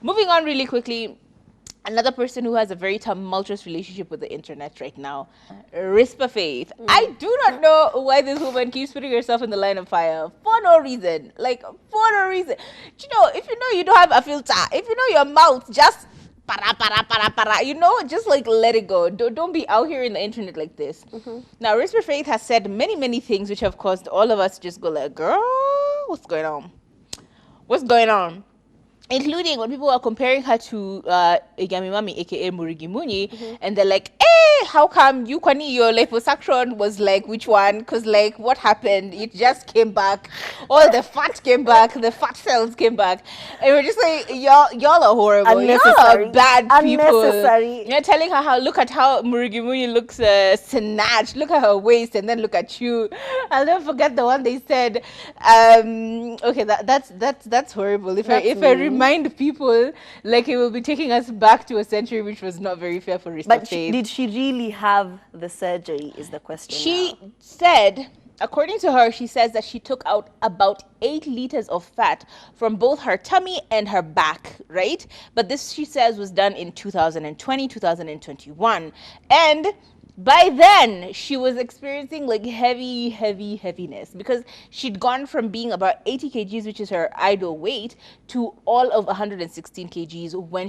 Moving on really quickly. Another person who has a very tumultuous relationship with the internet right now, Risper Faith. I do not know why this woman keeps putting herself in the line of fire for no reason. Like, for no reason. You know, if you know you don't have a filter, if you know your mouth, just para, you know, just like let it go. Don't be out here in the internet like this. Now, Risper Faith has said many things which have caused all of us to just go like, girl, what's going on? What's going on? Including when people are comparing her to Igami Mami, aka Murigi Muni, and they're like, hey, how come you, Kwani, your liposuction was like, which one? Because, like, what happened? It just came back. All the fat came back. The fat cells came back. And we're just like, y'all are horrible. Y'all are bad people. Unnecessary. You're telling her look at how Murigi Muni looks snatched. Look at her waist, and then look at you. I'll never forget the one they said. Okay, that's horrible. If I remind people, like, it will be taking us back to a century which was not very fair for Risper But Faith. did she really have the surgery is the question. She said, according to her, she says that she took out about 8 liters of fat from both her tummy and her back, right? But this, she says, was done in 2020, 2021. And by then, she was experiencing like heaviness because she'd gone from being about 80 kgs, which is her ideal weight, to all of 116 kgs when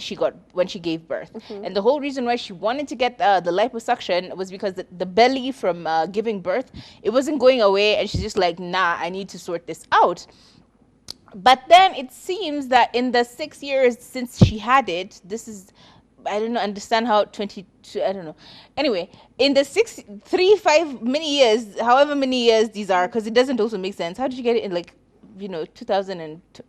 she gave birth. And the whole reason why she wanted to get the liposuction was because the belly from giving birth, it wasn't going away, and she's just like, nah, I need to sort this out. But then it seems that in the 6 years since she had it, this is, I don't know, understand how 22, I don't know. Anyway, in the 6, 3, 5, many years, however many years these are, because it doesn't also make sense. How did you get it in, like, 2000 and, do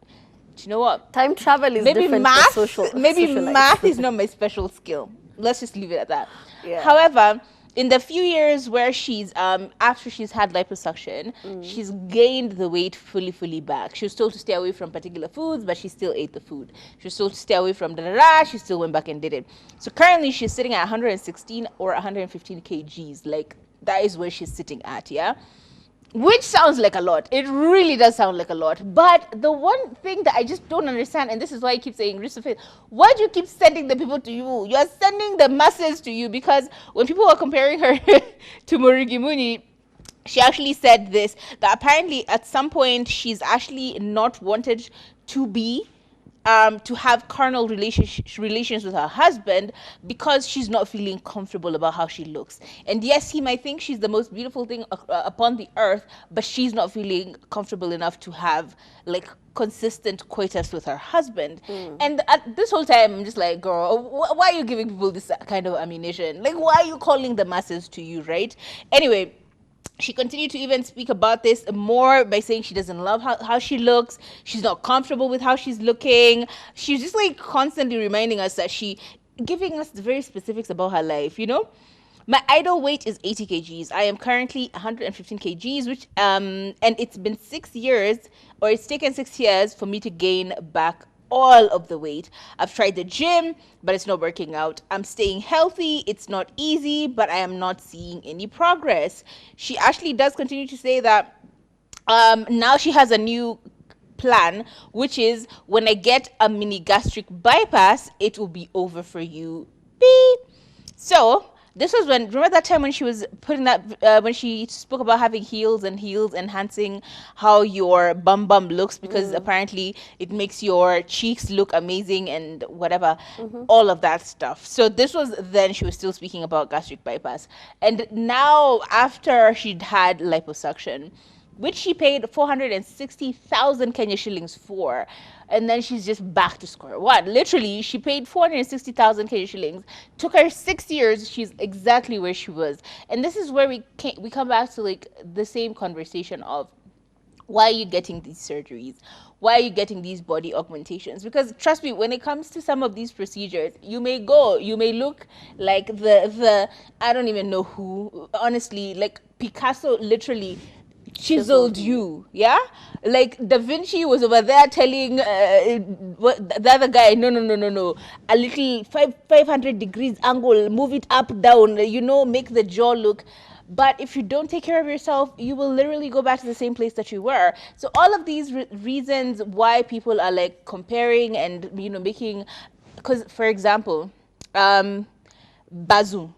you know what? Time travel is Maybe different math, for socialites. math is not my special skill. Let's just leave it at that. Yeah. However, in the few years where she's after she's had liposuction, she's gained the weight fully back. She was told to stay away from particular foods, but she still ate the food. She was told to stay away from she still went back and did it. So currently she's sitting at 116 or 115 kgs. Like, that is where she's sitting at, yeah? Which sounds like a lot. It really does sound like a lot. But the one thing that I just don't understand, and this is why I keep saying, Risper, why do you keep sending the people to you? You are sending the masses to you, because when people were comparing her to Murigi Muni, she actually said this, that apparently at some point she's actually not wanted to be to have carnal relations with her husband because she's not feeling comfortable about how she looks. And yes, he might think she's the most beautiful thing upon the earth, but she's not feeling comfortable enough to have like consistent coitus with her husband. And at this whole time, I'm just like, girl, why are you giving people this kind of ammunition? Like, why are you calling the masses to you, right? Anyway, she continued to even speak about this more by saying she doesn't love how she looks. She's not comfortable with how she's looking. She's just like constantly reminding us that giving us the very specifics about her life, you know? My ideal weight is 80 kgs. I am currently 115 kgs, which and it's been 6 years, or it's taken 6 years for me to gain back all of the weight. I've tried the gym, but it's not working out. I'm staying healthy. It's not easy, but I am not seeing any progress. She actually does continue to say that now she has a new plan, which is when I get a mini gastric bypass, it will be over for you. Beep. So this was when, remember that time when she was putting that, when she spoke about having heels enhancing how your bum looks, because apparently it makes your cheeks look amazing and whatever, all of that stuff. So this was then she was still speaking about gastric bypass. And now after she'd had liposuction, which she paid 460,000 Kenya shillings for. And then she's just back to square one. Literally, she paid 460,000 Kenya shillings. Took her 6 years. She's exactly where she was. And this is where we come back to like the same conversation of, why are you getting these surgeries? Why are you getting these body augmentations? Because trust me, when it comes to some of these procedures, you may look like the I don't even know who. Honestly, like Picasso literally chiseled you, yeah? Like Da Vinci was over there telling the other guy, no, a little 500 degrees angle, move it up, down, make the jaw look. But if you don't take care of yourself, you will literally go back to the same place that you were. So all of these reasons why people are like comparing and, you know, making, because for example, Bazu,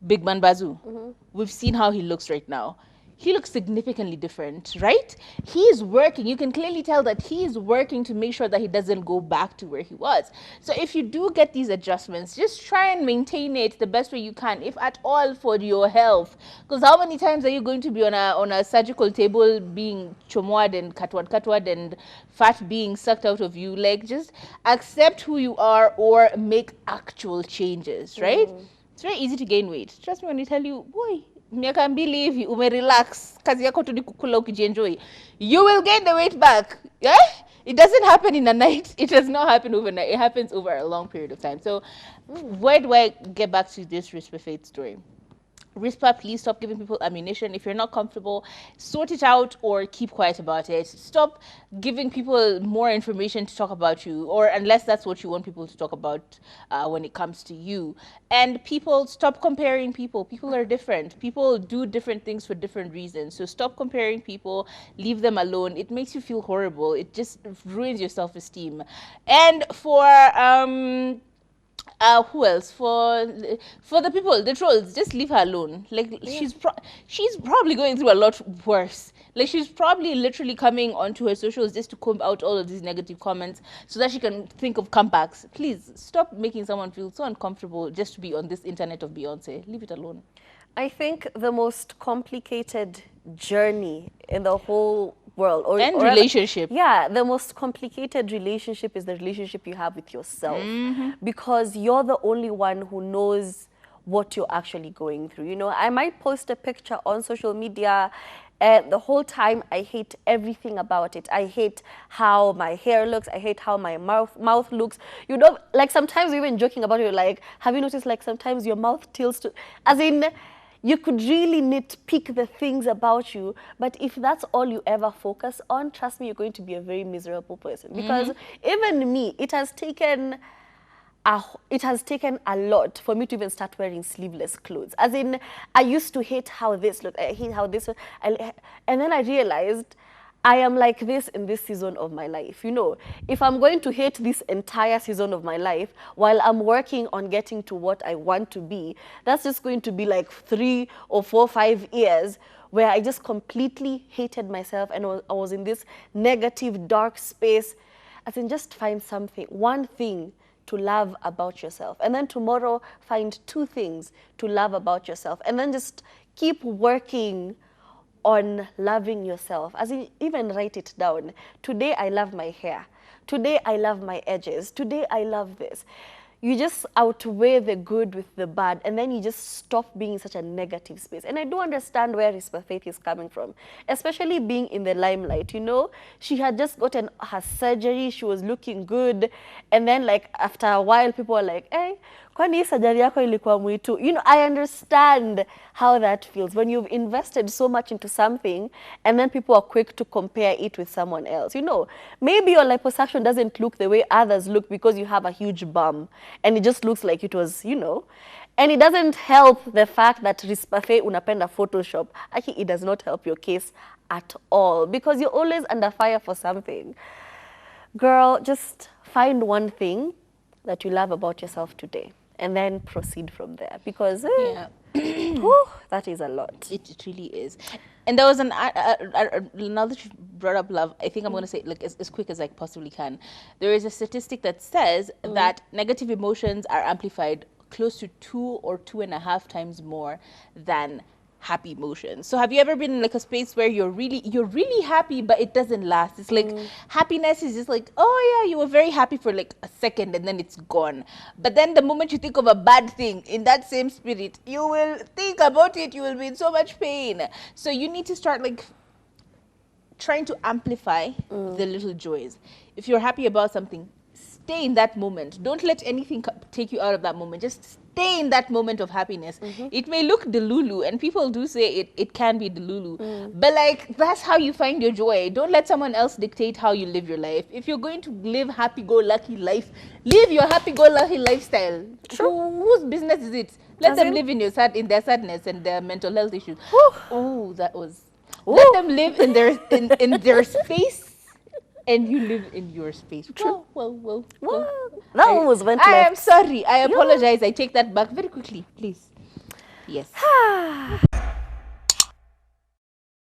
Big Man Bazu, we've seen how he looks right now. He looks significantly different, right? He is working. You can clearly tell that he is working to make sure that he doesn't go back to where he was. So if you do get these adjustments, just try and maintain it the best way you can, if at all, for your health. Because how many times are you going to be on a surgical table being chomwad and katwad and fat being sucked out of you? Like, just accept who you are or make actual changes, right? It's very easy to gain weight. Trust me when I tell you, boy, miaka mbili hivi umerelax, kazi yako tu ni kukula ukijienjoy, you will gain the weight back. Yeah? It doesn't happen in a night. It does not happen overnight. It happens over a long period of time. So where do I get back to this Risper Faith story? Risper, please stop giving people ammunition. If you're not comfortable, sort it out or keep quiet about it. Stop giving people more information to talk about you, or unless that's what you want people to talk about when it comes to you. And people, stop comparing people. People are different. People do different things for different reasons. So stop comparing people. Leave them alone. It makes you feel horrible. It just ruins your self-esteem. And for who else, for the people, the trolls, just leave her alone. Like, she's probably going through a lot worse. Like, she's probably literally coming onto her socials just to comb out all of these negative comments so that she can think of comebacks. Please stop making someone feel so uncomfortable just to be on this internet of Beyonce. Leave it alone. I think the most complicated journey in the whole world, or relationship. Yeah, the most complicated relationship is the relationship you have with yourself, because you're the only one who knows what you're actually going through. You know, I might post a picture on social media and the whole time I hate everything about it. I hate how my hair looks. I hate how my mouth looks. You know, like sometimes we're even joking about it, like, have you noticed like sometimes your mouth tilts to, as in, you could really nitpick the things about you, but if that's all you ever focus on, trust me, you're going to be a very miserable person. Because even me, it has taken a lot for me to even start wearing sleeveless clothes. As in, I used to hate how this looked. I hate how this, and then I realized I am like this in this season of my life. You know, if I'm going to hate this entire season of my life while I'm working on getting to what I want to be, that's just going to be like 3 or 4, 5 years where I just completely hated myself and I was in this negative, dark space. As in, just find something, one thing to love about yourself. And then tomorrow, find 2 things to love about yourself. And then just keep working on loving yourself. As in, even write it down. Today I love my hair. Today I love my edges. Today I love this. You just outweigh the good with the bad, and then you just stop being in such a negative space. And I do understand where Risper Faith is coming from, especially being in the limelight. You know, she had just gotten her surgery, she was looking good, and then like after a while people were like, hey, kwani surgery yako ilikuwa mwitu? You know, I understand how that feels when you've invested so much into something and then people are quick to compare it with someone else. You know, maybe your liposuction doesn't look the way others look because you have a huge bum and it just looks like it was, you know, and it doesn't help the fact that Risper Faith unapenda Photoshop. Actually, it does not help your case at all because you're always under fire for something. Girl, just find one thing that you love about yourself today and then proceed from there, because whew, that is a lot. It really is. And there was now that you brought up love, I think I'm going to say like as quick as I possibly can. There is a statistic that says that negative emotions are amplified close to 2 or 2.5 times more than happy emotions. So have you ever been in like a space where you're really happy, but it doesn't last? It's like happiness is just like, oh yeah, you were very happy for like a second and then it's gone. But then the moment you think of a bad thing in that same spirit, you will think about it, you will be in so much pain. So you need to start like trying to amplify the little joys. If you're happy about something, stay in that moment. Don't let anything take you out of that moment. Just stay in that moment of happiness. It may look delulu, and people do say it can be delulu, but like that's how you find your joy. Don't let someone else dictate how you live your life. If you're going to live happy-go-lucky life, live your happy-go-lucky lifestyle. Whose business is it? Let them live in their sadness and their mental health issues. Oh, that was. Let them live in their space, and you live in your space. Well. That one was went I left. am sorry. I apologize. I take that back very quickly, please. Yes.